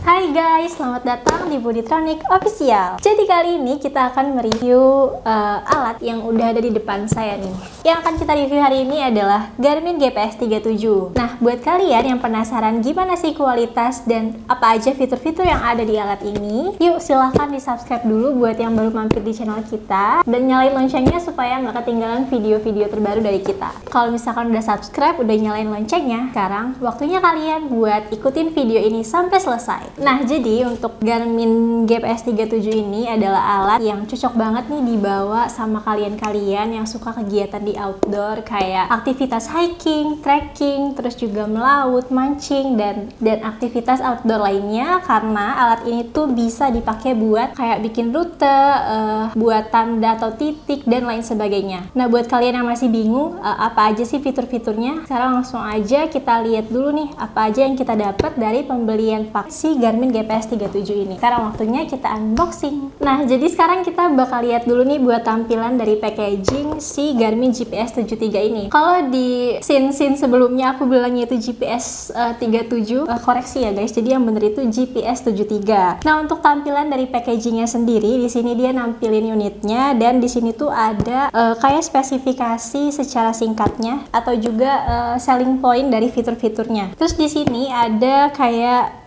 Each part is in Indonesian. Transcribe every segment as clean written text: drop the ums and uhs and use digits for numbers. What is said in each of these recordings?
Hai guys, selamat datang di Bodytronic Official. Jadi kali ini kita akan mereview alat yang udah ada di depan saya nih. Yang akan kita review hari ini adalah Garmin GPS 37. Nah, buat kalian yang penasaran gimana sih kualitas dan apa aja fitur-fitur yang ada di alat ini, yuk silahkan di subscribe dulu buat yang baru mampir di channel kita dan nyalain loncengnya supaya nggak ketinggalan video-video terbaru dari kita. Kalau misalkan udah subscribe, udah nyalain loncengnya, sekarang waktunya kalian buat ikutin video ini sampai selesai. Nah, jadi untuk Garmin GPS 37 ini adalah alat yang cocok banget nih dibawa sama kalian-kalian yang suka kegiatan di outdoor kayak aktivitas hiking, trekking, terus juga melaut, mancing, dan aktivitas outdoor lainnya, karena alat ini tuh bisa dipakai buat kayak bikin rute, buat tanda atau titik, dan lain sebagainya. Nah, buat kalian yang masih bingung apa aja sih fitur-fiturnya, sekarang langsung aja kita lihat dulu nih apa aja yang kita dapat dari pembelian paksi Garmin GPS 37 ini. Sekarang waktunya kita unboxing. Nah, jadi sekarang kita bakal lihat dulu nih buat tampilan dari packaging si Garmin GPS 73 ini. Kalau di scene sebelumnya aku bilangnya itu GPS 37, koreksi ya guys. Jadi yang bener itu GPS 73. Nah, untuk tampilan dari packagingnya sendiri, di sini dia nampilin unitnya dan di sini tuh ada kayak spesifikasi secara singkatnya atau juga selling point dari fitur-fiturnya. Terus di sini ada kayak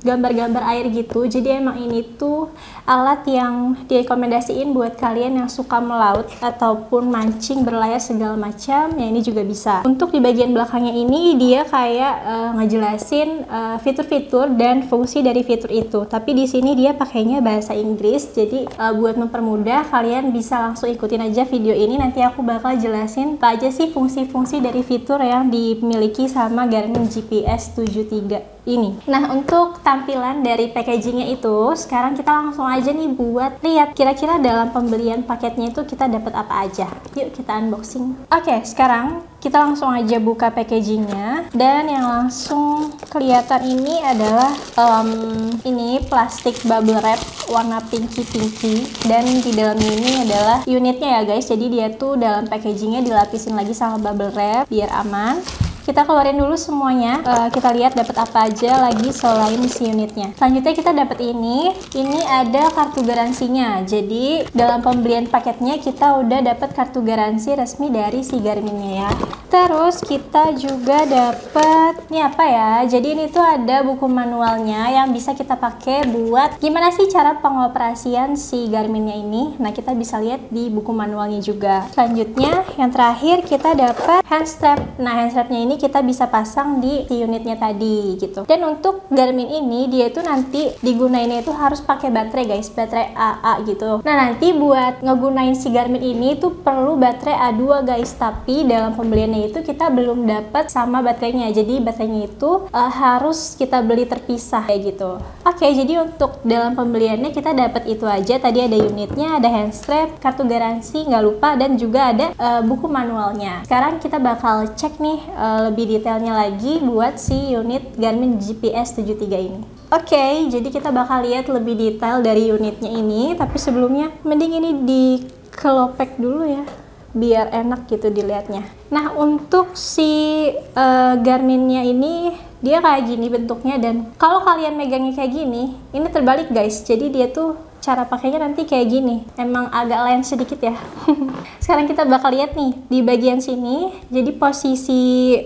gambar-gambar air gitu. Jadi emang ini tuh alat yang direkomendasiin buat kalian yang suka melaut ataupun mancing, berlayar segala macam. Ya ini juga bisa. Untuk di bagian belakangnya ini dia kayak ngejelasin fitur-fitur dan fungsi dari fitur itu. Tapi di sini dia pakainya bahasa Inggris. Jadi buat mempermudah kalian bisa langsung ikutin aja video ini. Nanti aku bakal jelasin apa aja sih fungsi-fungsi dari fitur yang dimiliki sama Garmin GPS 73 ini. Nah, untuk tampilan dari packagingnya itu, sekarang kita langsung aja nih buat lihat kira-kira dalam pembelian paketnya itu kita dapat apa aja. Yuk kita unboxing. Oke, sekarang kita langsung aja buka packagingnya, dan yang langsung kelihatan ini adalah ini plastik bubble wrap warna pinky, dan di dalam ini adalah unitnya ya guys. Jadi dia tuh dalam packagingnya dilapisin lagi sama bubble wrap biar aman. Kita keluarin dulu semuanya, kita lihat dapat apa aja lagi selain si unitnya. Selanjutnya kita dapat ini ada kartu garansinya. Jadi dalam pembelian paketnya kita udah dapat kartu garansi resmi dari si Garminnya ya. Terus kita juga dapat ini apa ya? Jadi ini tuh ada buku manualnya yang bisa kita pakai buat gimana sih cara pengoperasian si Garminnya ini. Nah, kita bisa lihat di buku manualnya juga. Selanjutnya yang terakhir kita dapat hand strap. Nah, hand strapnya ini kita bisa pasang di unitnya tadi gitu. Dan untuk Garmin ini dia itu nanti digunainnya itu harus pakai baterai guys, baterai AA gitu. Nah, nanti buat ngegunain si Garmin ini tuh perlu baterai A2 guys, tapi dalam pembeliannya itu kita belum dapat sama baterainya. Jadi baterainya itu harus kita beli terpisah kayak gitu. Oke, jadi untuk dalam pembeliannya kita dapat itu aja. Tadi ada unitnya, ada hand strap, kartu garansi nggak lupa, dan juga ada buku manualnya. Sekarang kita bakal cek nih lebih detailnya lagi buat si unit Garmin GPS 73 ini. Oke, jadi kita bakal lihat lebih detail dari unitnya ini, tapi sebelumnya mending ini dikelopek dulu ya, biar enak gitu dilihatnya. Nah, untuk si Garminnya ini dia kayak gini bentuknya, dan kalau kalian megangnya kayak gini, ini terbalik guys. Jadi dia tuh cara pakainya nanti kayak gini, emang agak lain sedikit ya. Sekarang kita bakal lihat nih di bagian sini. Jadi posisi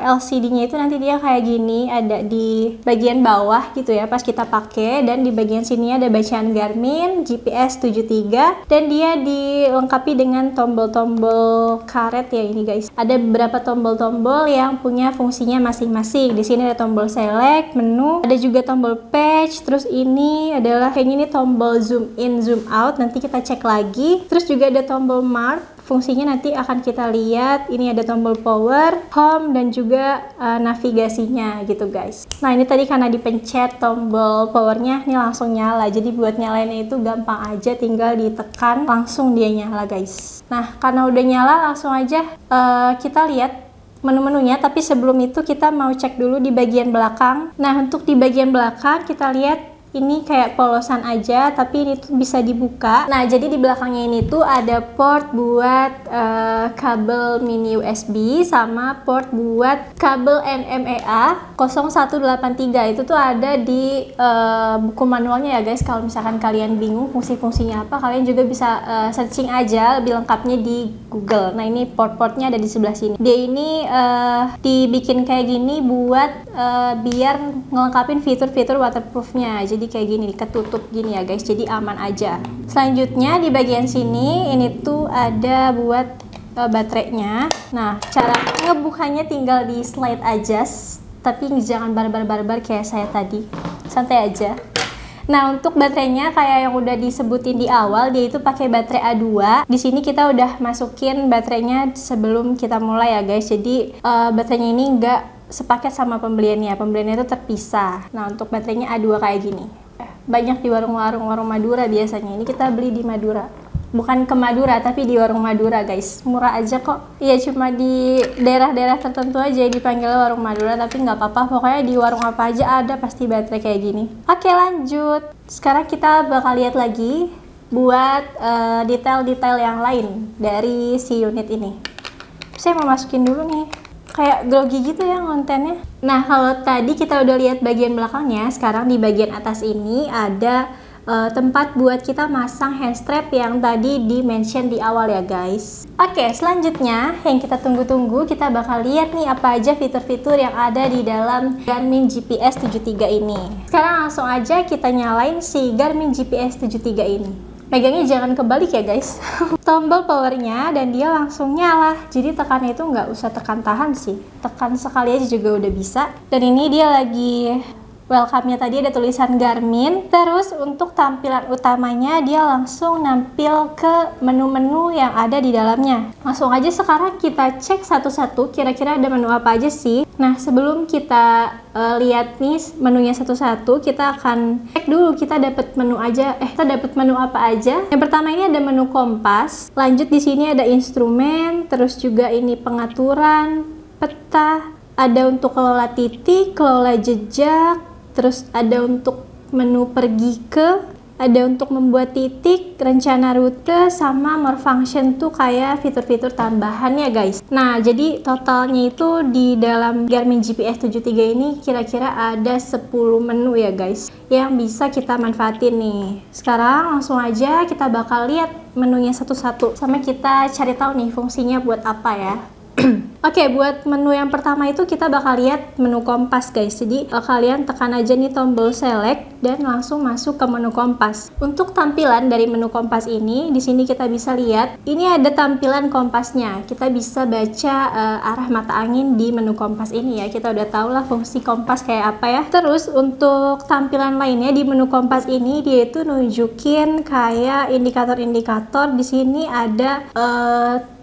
LCD-nya itu nanti dia kayak gini, ada di bagian bawah gitu ya pas kita pakai, dan di bagian sini ada bacaan Garmin GPS 73, dan dia dilengkapi dengan tombol-tombol karet ya ini guys. Ada beberapa tombol-tombol yang punya fungsinya masing-masing. Di sini ada tombol select, menu, ada juga tombol patch, terus ini adalah kayak gini tombol zoom in, zoom out, nanti kita cek lagi. Terus juga ada tombol mark, fungsinya nanti akan kita lihat. Ini ada tombol power, home, dan juga navigasinya gitu guys. Nah, ini tadi karena dipencet tombol powernya, ini langsung nyala. Jadi buat nyalainnya itu gampang aja, tinggal ditekan langsung dia nyala guys. Nah, karena udah nyala langsung aja kita lihat menu-menunya, tapi sebelum itu kita mau cek dulu di bagian belakang. Nah, untuk di bagian belakang kita lihat ini kayak polosan aja, tapi ini tuh bisa dibuka. Nah, jadi di belakangnya ini tuh ada port buat kabel mini USB sama port buat kabel NMEA 0183. Itu tuh ada di buku manualnya ya guys. Kalau misalkan kalian bingung fungsi-fungsinya apa, kalian juga bisa searching aja lebih lengkapnya di Google. Nah, ini port-portnya ada di sebelah sini. Dia ini dibikin kayak gini buat biar ngelengkapin fitur-fitur waterproofnya. Jadi kayak gini, ketutup gini ya guys, jadi aman aja. Selanjutnya di bagian sini ini tuh ada buat baterainya. Nah, cara ngebukanya tinggal di slide aja, tapi jangan barbar-barbar kayak saya tadi, santai aja. Nah, untuk baterainya kayak yang udah disebutin di awal, dia itu pakai baterai A2. Di sini kita udah masukin baterainya sebelum kita mulai ya guys. Jadi baterainya ini enggak sepaket sama pembeliannya itu terpisah. Nah, untuk baterainya A2 kayak gini. Banyak di warung-warung Madura biasanya. Ini kita beli di Madura. Bukan ke Madura, tapi di warung Madura guys. Murah aja kok. Iya, cuma di daerah-daerah tertentu aja dipanggil warung Madura, tapi nggak apa-apa. Pokoknya di warung apa aja ada pasti baterai kayak gini. Oke, lanjut. Sekarang kita bakal lihat lagi buat detail-detail yang lain dari si unit ini. Saya mau masukin dulu nih. Kayak grogi gitu ya kontennya. Nah, kalau tadi kita udah lihat bagian belakangnya, sekarang di bagian atas ini ada tempat buat kita masang hand strap yang tadi di mention di awal ya guys. Oke, selanjutnya yang kita tunggu-tunggu, kita bakal lihat nih apa aja fitur-fitur yang ada di dalam Garmin GPS 73 ini. Sekarang langsung aja kita nyalain si Garmin GPS 73 ini. Megangnya jangan kebalik ya guys. Tombol powernya dan dia langsung nyala. Jadi tekannya itu nggak usah tekan tahan sih. Tekan sekali aja juga udah bisa. Dan ini dia lagi welcome-nya tadi ada tulisan Garmin. Terus untuk tampilan utamanya dia langsung nampil ke menu-menu yang ada di dalamnya. Langsung aja sekarang kita cek satu-satu kira-kira ada menu apa aja sih. Nah, sebelum kita lihat nih menunya satu-satu, kita akan cek dulu kita dapat menu apa aja. Yang pertama ini ada menu kompas. Lanjut di sini ada instrumen, terus juga ini pengaturan, peta, ada untuk kelola titik, kelola jejak, terus ada untuk menu pergi ke, ada untuk membuat titik, rencana rute, sama more function tuh kayak fitur-fitur tambahan ya guys. Nah, jadi totalnya itu di dalam Garmin GPS 73 ini kira-kira ada 10 menu ya guys yang bisa kita manfaatin nih. Sekarang langsung aja kita bakal lihat menunya satu-satu, sama kita cari tahu nih fungsinya buat apa ya. Oke, buat menu yang pertama itu kita bakal lihat menu kompas guys. Jadi kalian tekan aja nih tombol select dan langsung masuk ke menu kompas. Untuk tampilan dari menu kompas ini, di sini kita bisa lihat ini ada tampilan kompasnya. Kita bisa baca arah mata angin di menu kompas ini ya. Kita udah tahu lah fungsi kompas kayak apa ya. Terus untuk tampilan lainnya di menu kompas ini, dia itu nunjukin kayak indikator-indikator. Di sini ada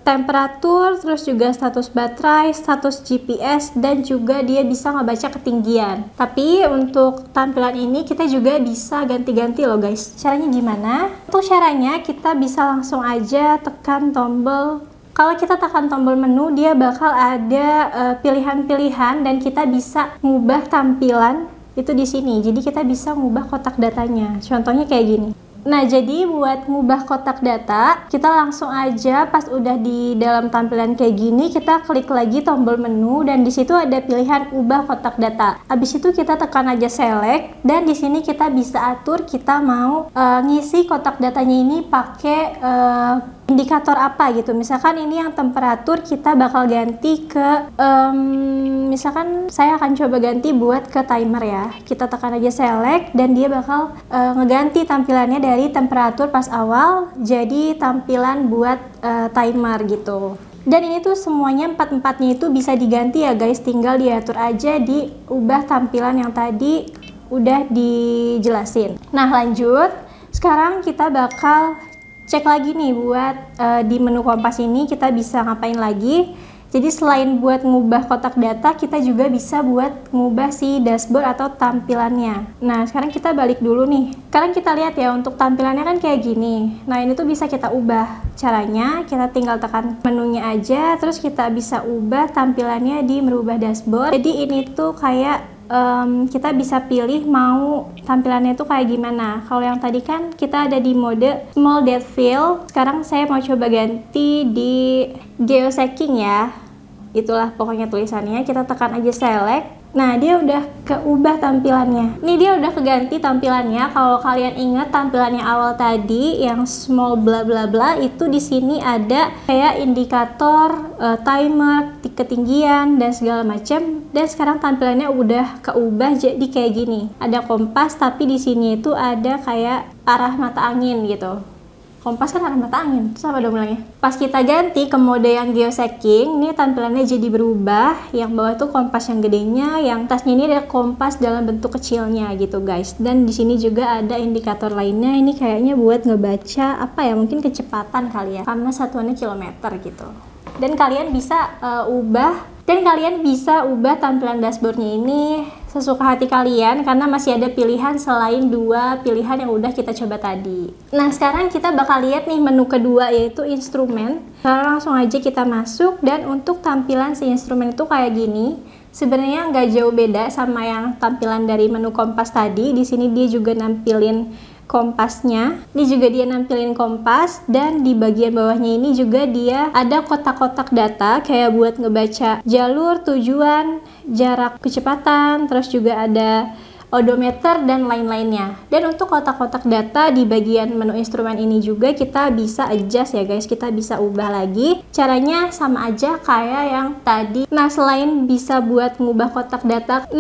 temperatur, terus juga status baterai, status GPS, dan juga dia bisa ngebaca ketinggian. Tapi untuk tampilan ini kita juga bisa ganti-ganti loh guys. Caranya gimana? Untuk caranya kita bisa langsung aja tekan tombol. Kalau kita tekan tombol menu, dia bakal ada pilihan-pilihan dan kita bisa ngubah tampilan itu di sini. Jadi kita bisa ngubah kotak datanya. Contohnya kayak gini. Nah, jadi buat ngubah kotak data, kita langsung aja pas udah di dalam tampilan kayak gini, kita klik lagi tombol menu dan di situ ada pilihan ubah kotak data. Habis itu kita tekan aja select dan di sini kita bisa atur kita mau ngisi kotak datanya ini pakai indikator apa gitu. Misalkan ini yang temperatur, kita bakal ganti ke misalkan saya akan coba ganti buat ke timer ya. Kita tekan aja select dan dia bakal ngeganti tampilannya dari temperatur pas awal jadi tampilan buat timer gitu. Dan ini tuh semuanya empat-empatnya itu bisa diganti ya guys, tinggal diatur aja diubah tampilan yang tadi udah dijelasin. Nah, lanjut. Sekarang kita bakal cek lagi nih buat di menu kompas ini kita bisa ngapain lagi. Jadi selain buat ngubah kotak data, kita juga bisa buat ngubah si dashboard atau tampilannya. Nah, sekarang kita balik dulu nih. Sekarang kita lihat ya, untuk tampilannya kan kayak gini. Nah, ini tuh bisa kita ubah. Caranya kita tinggal tekan menunya aja, terus kita bisa ubah tampilannya di merubah dashboard. Jadi ini tuh kayak kita bisa pilih mau tampilannya itu kayak gimana. Kalau yang tadi kan kita ada di mode small depth fill, sekarang saya mau coba ganti di geosecking ya. Itulah pokoknya tulisannya, kita tekan aja select. Nah, dia udah keubah tampilannya. Ini dia udah keganti tampilannya. Kalau kalian ingat tampilannya awal tadi yang small bla bla bla, itu di sini ada kayak indikator, timer, ketinggian dan segala macam. Dan sekarang tampilannya udah keubah jadi kayak gini. Ada kompas tapi di sini itu ada kayak arah mata angin gitu. Kompas kan arah mata angin, sama dong bilangnya. Pas kita ganti ke mode yang geosecking, ini tampilannya jadi berubah. Yang bawah tuh kompas yang gedenya, yang atasnya ini ada kompas dalam bentuk kecilnya gitu guys. Dan di sini juga ada indikator lainnya. Ini kayaknya buat ngebaca apa ya, mungkin kecepatan kali ya, karena satuannya kilometer gitu. Dan kalian bisa ubah tampilan dashboardnya ini sesuka hati kalian, karena masih ada pilihan selain dua pilihan yang udah kita coba tadi. Nah, sekarang kita bakal lihat nih menu kedua, yaitu instrumen. Sekarang langsung aja kita masuk, dan untuk tampilan si instrumen itu kayak gini. Sebenarnya nggak jauh beda sama yang tampilan dari menu kompas tadi. Di sini dia juga nampilin kompasnya. Ini juga dia nampilin kompas, dan di bagian bawahnya ini juga dia ada kotak-kotak data kayak buat ngebaca jalur, tujuan, jarak, kecepatan, terus juga ada odometer dan lain-lainnya. Dan untuk kotak-kotak data di bagian menu instrumen ini juga kita bisa adjust ya guys, kita bisa ubah lagi. Caranya sama aja kayak yang tadi. Nah, selain bisa buat ngubah kotak data,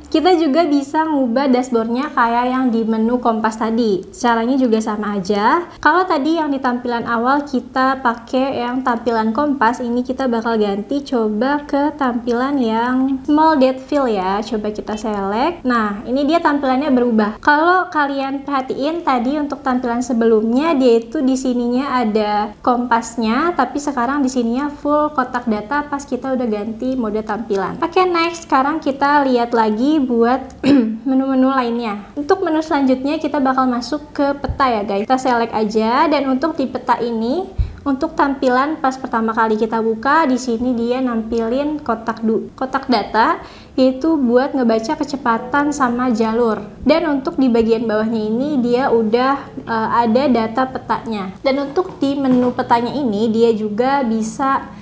kita juga bisa ngubah dashboardnya kayak yang di menu kompas tadi. Caranya juga sama aja. Kalau tadi yang di tampilan awal kita pakai yang tampilan kompas, ini kita bakal ganti coba ke tampilan yang small depth fill ya. Coba kita select. Nah, ini dia tampilannya berubah. Kalau kalian perhatiin tadi untuk tampilan sebelumnya, dia itu di sininya ada kompasnya, tapi sekarang di sininya full kotak data pas kita udah ganti mode tampilan. Oke, next. Sekarang kita lihat lagi buat menu-menu lainnya. Untuk menu selanjutnya kita bakal masuk ke peta ya guys. Kita select aja, dan untuk di peta ini, untuk tampilan pas pertama kali kita buka, di sini dia nampilin kotak data, yaitu buat ngebaca kecepatan sama jalur. Dan untuk di bagian bawahnya ini dia udah ada data petanya. Dan untuk di menu petanya ini dia juga bisa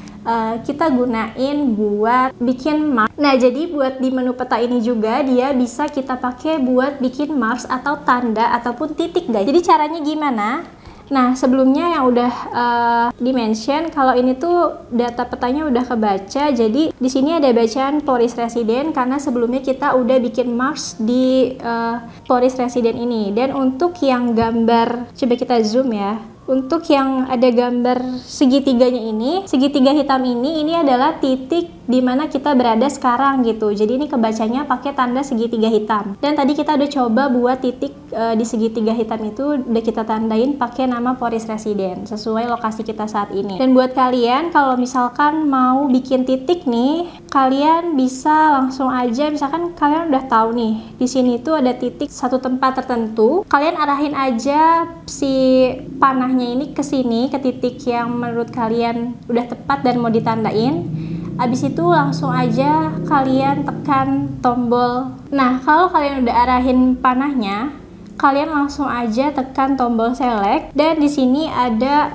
kita gunain buat bikin mark. Nah, jadi buat di menu peta ini juga dia bisa kita pakai buat bikin marks atau tanda ataupun titik guys. Jadi caranya gimana? Nah, sebelumnya yang udah dimention, kalau ini tuh data petanya udah kebaca. Jadi di sini ada bacaan Poris Resident karena sebelumnya kita udah bikin marks di Poris Resident ini. Dan untuk yang gambar, coba kita zoom ya. Untuk yang ada gambar segitiganya ini, segitiga hitam ini adalah titik di mana kita berada sekarang gitu. Jadi ini kebacanya pakai tanda segitiga hitam. Dan tadi kita udah coba buat titik di segitiga hitam itu udah kita tandain pakai nama Poris Resident sesuai lokasi kita saat ini. Dan buat kalian kalau misalkan mau bikin titik nih, kalian bisa langsung aja, misalkan kalian udah tahu nih di sini tuh ada titik satu tempat tertentu, kalian arahin aja si panah ini ke sini, ke titik yang menurut kalian udah tepat dan mau ditandain. Abis itu langsung aja kalian tekan tombol. Nah, kalau kalian udah arahin panahnya, kalian langsung aja tekan tombol select, dan di sini ada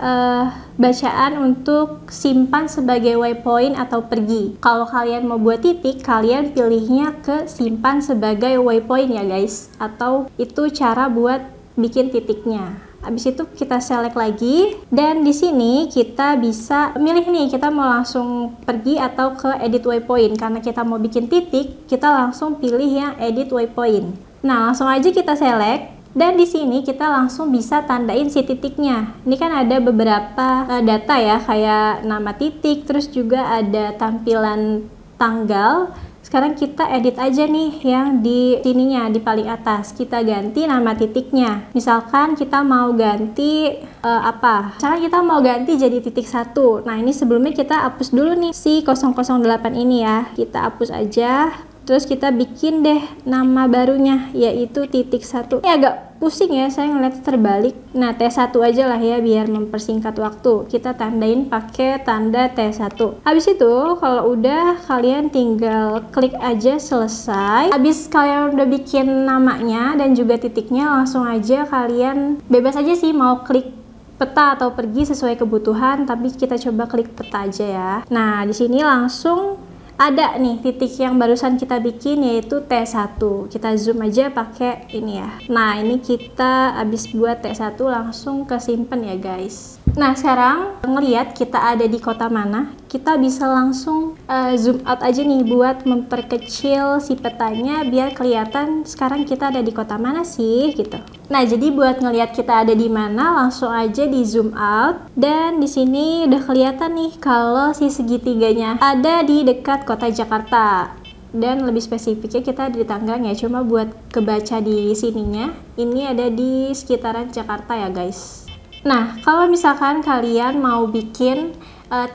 bacaan untuk simpan sebagai waypoint atau pergi. Kalau kalian mau buat titik, kalian pilihnya ke simpan sebagai waypoint ya guys, atau itu cara buat bikin titiknya. Habis itu kita select lagi, dan di sini kita bisa milih nih, kita mau langsung pergi atau ke edit waypoint. Karena kita mau bikin titik, kita langsung pilih yang edit waypoint. Nah, langsung aja kita select, dan di sini kita langsung bisa tandain si titiknya. Ini kan ada beberapa data ya, kayak nama titik, terus juga ada tampilan tanggal. Sekarang kita edit aja nih yang di sininya, di paling atas. Kita ganti nama titiknya. Misalkan kita mau ganti apa? Misalkan kita mau ganti jadi titik 1. Nah, ini sebelumnya kita hapus dulu nih si 008 ini ya. Kita hapus aja. Terus kita bikin deh nama barunya, yaitu titik 1. Ini agak pusing ya, saya ngeliat terbalik. Nah, T1 aja lah ya biar mempersingkat waktu. Kita tandain pakai tanda T1. Habis itu kalau udah, kalian tinggal klik aja selesai. Habis kalian udah bikin namanya dan juga titiknya, langsung aja kalian bebas aja sih mau klik peta atau pergi sesuai kebutuhan, tapi kita coba klik peta aja ya. Nah, di sini langsung ada nih titik yang barusan kita bikin, yaitu T1. Kita zoom aja pakai ini ya. Nah, ini kita habis buat T1 langsung kesimpan ya guys. Nah, sekarang ngelihat kita ada di kota mana, kita bisa langsung zoom out aja nih buat memperkecil si petanya biar kelihatan sekarang kita ada di kota mana sih gitu. Nah, jadi buat ngelihat kita ada di mana, langsung aja di zoom out, dan di sini udah kelihatan nih kalau si segitiganya ada di dekat kota Jakarta. Dan lebih spesifiknya kita ada di Tangerang ya, cuma buat kebaca di sininya ini ada di sekitaran Jakarta ya guys. Nah, kalau misalkan kalian mau bikin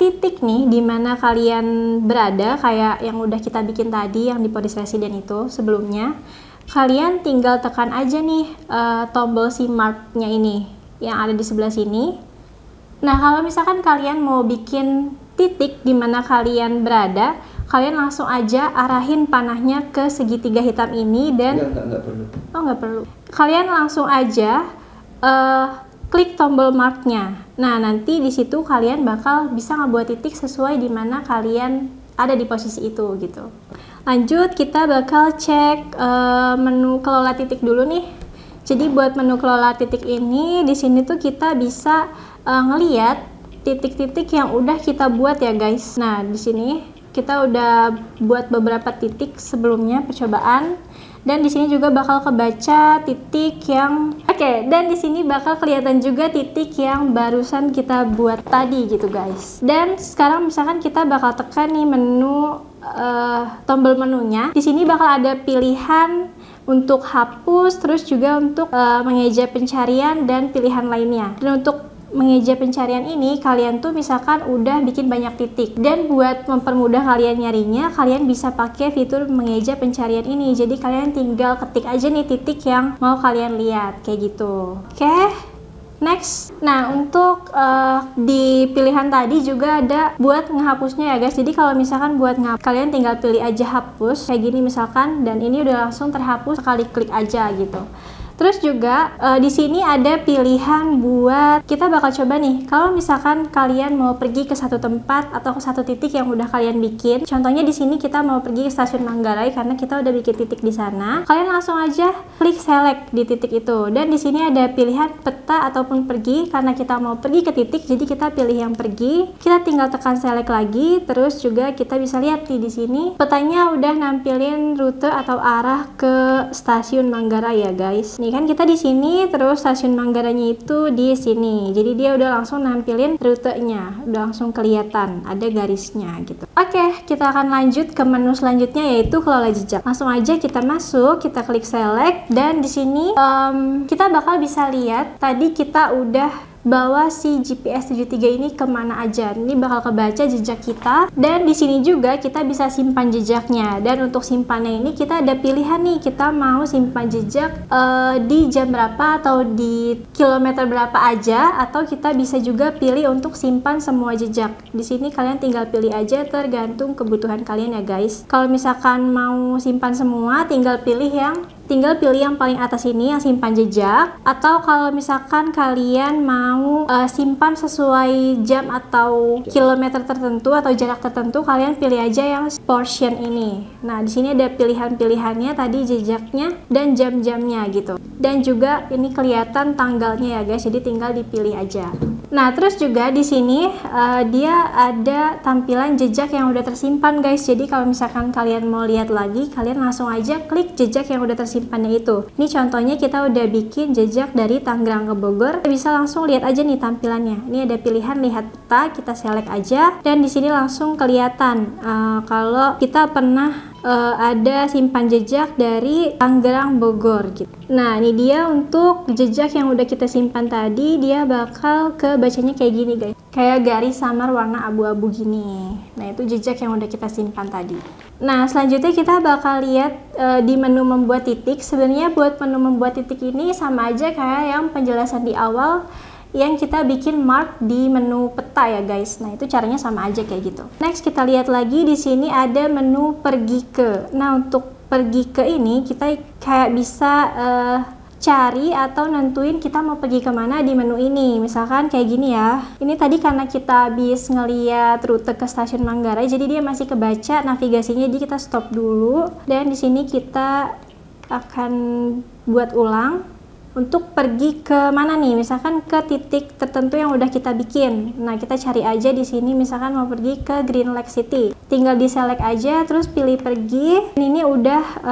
titik nih di mana kalian berada, kayak yang udah kita bikin tadi yang di Polis Resident itu sebelumnya, kalian tinggal tekan aja nih tombol si marknya ini yang ada di sebelah sini. Nah, kalau misalkan kalian mau bikin titik di mana kalian berada, kalian langsung aja arahin panahnya ke segitiga hitam ini dan nggak perlu. Oh, nggak perlu. Kalian langsung aja klik tombol marknya. Nah, nanti di situ kalian bakal bisa ngebuat titik sesuai di mana kalian ada di posisi itu gitu. Lanjut, kita bakal cek menu kelola titik dulu nih. Jadi buat menu kelola titik ini, di sini tuh kita bisa ngeliat titik-titik yang udah kita buat ya guys. Nah, di sini kita udah buat beberapa titik sebelumnya percobaan. Dan di sini juga bakal kebaca titik yang dan di sini bakal kelihatan juga titik yang barusan kita buat tadi gitu guys. Dan sekarang misalkan kita bakal tekan nih menu tombol menunya. Di sini bakal ada pilihan untuk hapus, terus juga untuk mengeja pencarian dan pilihan lainnya. Dan untuk mengeja pencarian ini, kalian tuh misalkan udah bikin banyak titik, dan buat mempermudah kalian nyarinya, kalian bisa pakai fitur mengeja pencarian ini. Jadi kalian tinggal ketik aja nih titik yang mau kalian lihat kayak gitu. Oke, next. Nah, untuk di pilihan tadi juga ada buat ngehapusnya ya guys. Jadi kalau misalkan buat kalian tinggal pilih aja hapus kayak gini misalkan, dan ini udah langsung terhapus sekali klik aja gitu. Terus juga di sini ada pilihan buat kita bakal coba nih, kalau misalkan kalian mau pergi ke satu tempat atau ke satu titik yang udah kalian bikin. Contohnya di sini kita mau pergi ke stasiun Manggarai karena kita udah bikin titik di sana. Kalian langsung aja klik select di titik itu. Dan di sini ada pilihan peta ataupun pergi, karena kita mau pergi ke titik jadi kita pilih yang pergi. Kita tinggal tekan select lagi. Terus juga kita bisa lihat nih di sini petanya udah nampilin rute atau arah ke stasiun Manggarai ya guys. Nih kan kita di sini, terus stasiun Manggarainya itu di sini. Jadi dia udah langsung nampilin rutenya, udah langsung kelihatan ada garisnya gitu. Oke, kita akan lanjut ke menu selanjutnya, yaitu kelola jejak. Langsung aja kita masuk, kita klik select, dan di sini kita bakal bisa lihat tadi kita udah bawa si GPS 73 ini kemana aja. Ini bakal kebaca jejak kita, dan di sini juga kita bisa simpan jejaknya. Dan untuk simpannya ini kita ada pilihan nih, kita mau simpan jejak di jam berapa atau di kilometer berapa aja, atau kita bisa juga pilih untuk simpan semua jejak. Di sini kalian tinggal pilih aja, tergantung kebutuhan kalian ya guys. Kalau misalkan mau simpan semua, tinggal pilih yang paling atas ini yang simpan jejak. Atau kalau misalkan kalian mau simpan sesuai jam atau kilometer tertentu atau jarak tertentu, kalian pilih aja yang portion ini. Nah, di sini ada pilihan-pilihannya tadi, jejaknya dan jam-jamnya gitu. Dan juga ini kelihatan tanggalnya ya guys, jadi tinggal dipilih aja. Nah, terus juga di sini dia ada tampilan jejak yang udah tersimpan guys. Jadi kalau misalkan kalian mau lihat lagi, kalian langsung aja klik jejak yang udah tersimpannya itu. Ini contohnya kita udah bikin jejak dari Tangerang ke Bogor. Kita bisa langsung lihat aja nih tampilannya. Ini ada pilihan lihat peta, kita select aja, dan di sini langsung kelihatan kalau kita pernah ada simpan jejak dari Tangerang Bogor gitu. Nah, ini dia untuk jejak yang udah kita simpan tadi, dia bakal kebacanya kayak gini guys. Kayak garis samar warna abu-abu gini. Nah, itu jejak yang udah kita simpan tadi. Nah, selanjutnya kita bakal lihat di menu membuat titik. Sebenarnya buat menu membuat titik ini sama aja kayak yang penjelasan di awal yang kita bikin mark di menu peta ya guys. Nah, itu caranya sama aja kayak gitu. Next, kita lihat lagi di sini ada menu pergi ke. Nah, untuk pergi ke ini kita kayak bisa cari atau nentuin kita mau pergi kemana di menu ini. Misalkan kayak gini ya. Ini tadi karena kita habis ngeliat rute ke stasiun Manggarai, jadi dia masih kebaca navigasinya. Jadi kita stop dulu dan di sini kita akan buat ulang untuk pergi ke mana nih, misalkan ke titik tertentu yang udah kita bikin. Nah, kita cari aja di sini, misalkan mau pergi ke Green Lake City, tinggal di select aja terus pilih pergi. Ini udah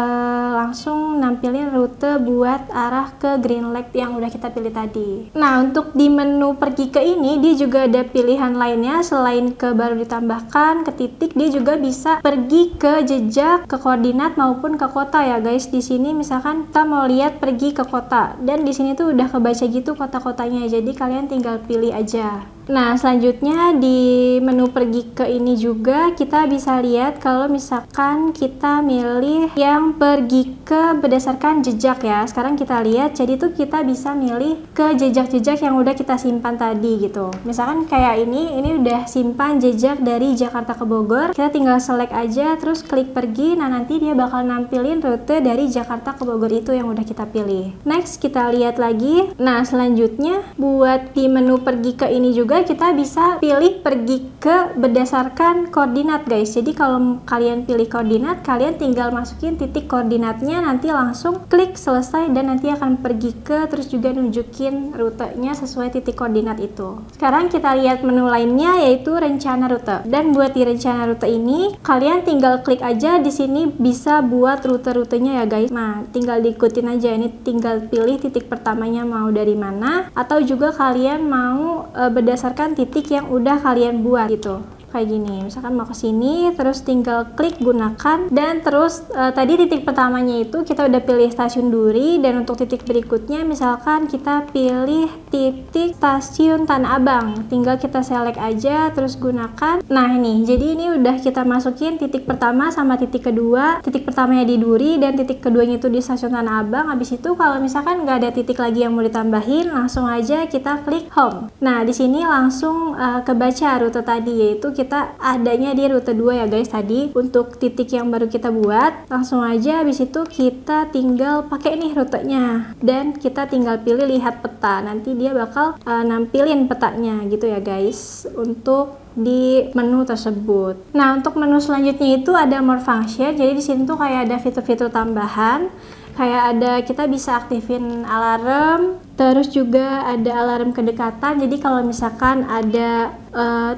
langsung nampilin rute buat arah ke Green Lake yang udah kita pilih tadi. Nah, untuk di menu pergi ke ini dia juga ada pilihan lainnya. Selain ke baru ditambahkan ke titik, dia juga bisa pergi ke jejak, ke koordinat maupun ke kota ya guys. Di sini misalkan kita mau lihat pergi ke kota, dan di sini tuh udah kebaca gitu kota-kotanya, jadi kalian tinggal pilih aja. Nah, selanjutnya di menu pergi ke ini juga kita bisa lihat kalau misalkan kita milih yang pergi ke berdasarkan jejak ya. Sekarang kita lihat, jadi tuh kita bisa milih ke jejak-jejak yang udah kita simpan tadi gitu. Misalkan kayak ini udah simpan jejak dari Jakarta ke Bogor, kita tinggal select aja terus klik pergi. Nah, nanti dia bakal nampilin rute dari Jakarta ke Bogor itu yang udah kita pilih. Next, kita lihat lagi. Nah, selanjutnya buat di menu pergi ke ini juga kita bisa pilih pergi ke berdasarkan koordinat guys. Jadi kalau kalian pilih koordinat, kalian tinggal masukin titik koordinatnya, nanti langsung klik selesai dan nanti akan pergi ke, terus juga nunjukin rutenya sesuai titik koordinat itu. Sekarang kita lihat menu lainnya yaitu rencana rute. Dan buat di rencana rute ini kalian tinggal klik aja, di sini bisa buat rute-rutenya ya guys. Nah, tinggal diikutin aja, ini tinggal pilih titik pertamanya mau dari mana, atau juga kalian mau berdasarkan titik yang udah kalian buat gitu. Kayak gini, misalkan mau ke sini terus tinggal klik gunakan, dan terus tadi titik pertamanya itu kita udah pilih stasiun Duri, dan untuk titik berikutnya misalkan kita pilih titik stasiun Tanah Abang, tinggal kita select aja terus gunakan. Nah, ini jadi ini udah kita masukin titik pertama sama titik kedua. Titik pertamanya di Duri dan titik keduanya itu di stasiun Tanah Abang. Habis itu kalau misalkan nggak ada titik lagi yang mau ditambahin, langsung aja kita klik home. Nah, di sini langsung kebaca rute tadi, yaitu kita adanya di rute 2 ya guys tadi. Untuk titik yang baru kita buat, langsung aja habis itu kita tinggal pakai nih rutenya, dan kita tinggal pilih lihat peta. Nanti dia bakal nampilin petanya gitu ya guys untuk di menu tersebut. Nah, untuk menu selanjutnya itu ada more function. Jadi di sini tuh kayak ada fitur-fitur tambahan. Kayak ada, kita bisa aktifin alarm, terus juga ada alarm kedekatan. Jadi kalau misalkan ada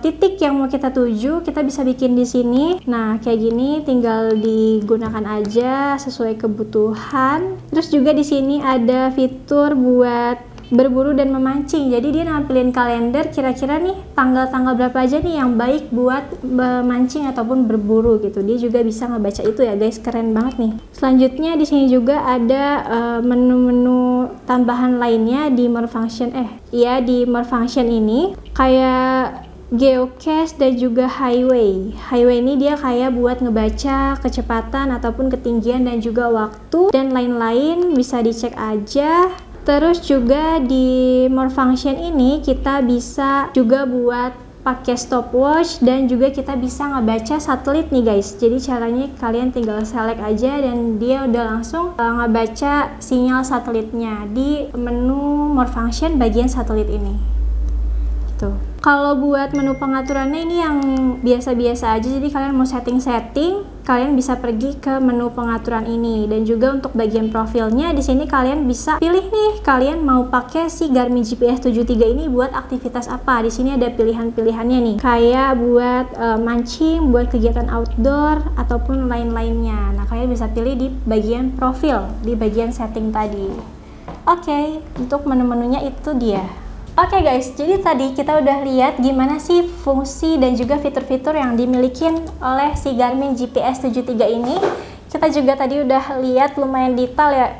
titik yang mau kita tuju, kita bisa bikin di sini. Nah, kayak gini tinggal digunakan aja sesuai kebutuhan. Terus juga di sini ada fitur buat berburu dan memancing. Jadi dia nampilin kalender kira-kira nih tanggal-tanggal berapa aja nih yang baik buat memancing ataupun berburu gitu. Dia juga bisa ngebaca itu ya guys, keren banget nih. Selanjutnya di sini juga ada menu-menu tambahan lainnya di more function. Di more function ini kayak geocache dan juga highway. Highway ini dia kayak buat ngebaca kecepatan ataupun ketinggian dan juga waktu dan lain-lain, bisa dicek aja. Terus juga di more function ini kita bisa juga buat pakai stopwatch, dan juga kita bisa ngebaca satelit nih guys. Jadi caranya kalian tinggal select aja dan dia udah langsung ngebaca sinyal satelitnya di menu more function bagian satelit ini gitu. Kalau buat menu pengaturannya ini yang biasa-biasa aja, jadi kalian mau setting-setting, kalian bisa pergi ke menu pengaturan ini. Dan juga untuk bagian profilnya di sini kalian bisa pilih nih, kalian mau pakai si Garmin GPS 73 ini buat aktivitas apa. Di sini ada pilihan-pilihannya nih, kayak buat mancing, buat kegiatan outdoor ataupun lain-lainnya. Nah, kalian bisa pilih di bagian profil, di bagian setting tadi. Oke, untuk menu-menunya itu dia. Oke guys, jadi tadi kita udah lihat gimana sih fungsi dan juga fitur-fitur yang dimiliki oleh si Garmin GPS 73 ini. Kita juga tadi udah lihat lumayan detail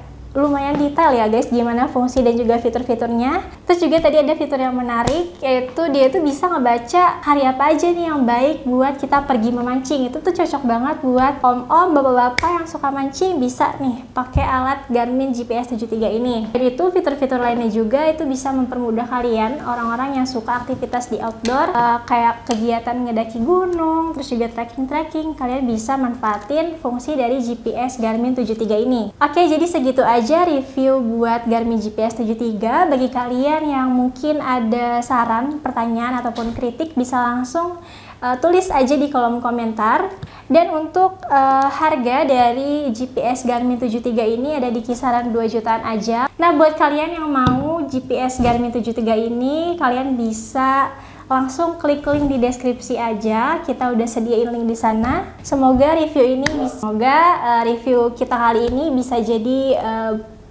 ya guys gimana fungsi dan juga fitur-fiturnya. Terus juga tadi ada fitur yang menarik, yaitu dia tuh bisa ngebaca hari apa aja nih yang baik buat kita pergi memancing. Itu tuh cocok banget buat om-om, bapak-bapak yang suka mancing, bisa nih pakai alat Garmin GPS 73 ini. Dan itu fitur-fitur lainnya juga itu bisa mempermudah kalian orang-orang yang suka aktivitas di outdoor, kayak kegiatan ngedaki gunung, terus juga trekking-trekking. Kalian bisa manfaatin fungsi dari GPS Garmin 73 ini. Oke, jadi segitu aja review buat Garmin GPS 73. Bagi kalian yang mungkin ada saran, pertanyaan ataupun kritik, bisa langsung tulis aja di kolom komentar. Dan untuk harga dari GPS Garmin 73 ini ada di kisaran 2 jutaan aja. Nah, buat kalian yang mau GPS Garmin 73 ini, kalian bisa langsung klik link di deskripsi aja. Kita udah sediain link di sana. Semoga review kita kali ini bisa jadi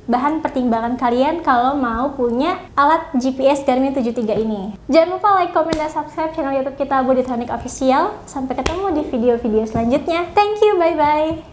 bahan pertimbangan kalian kalau mau punya alat GPS Garmin 73 ini. Jangan lupa like, comment, dan subscribe channel YouTube kita Bodytronic Official. Sampai ketemu di video-video selanjutnya. Thank you, bye-bye.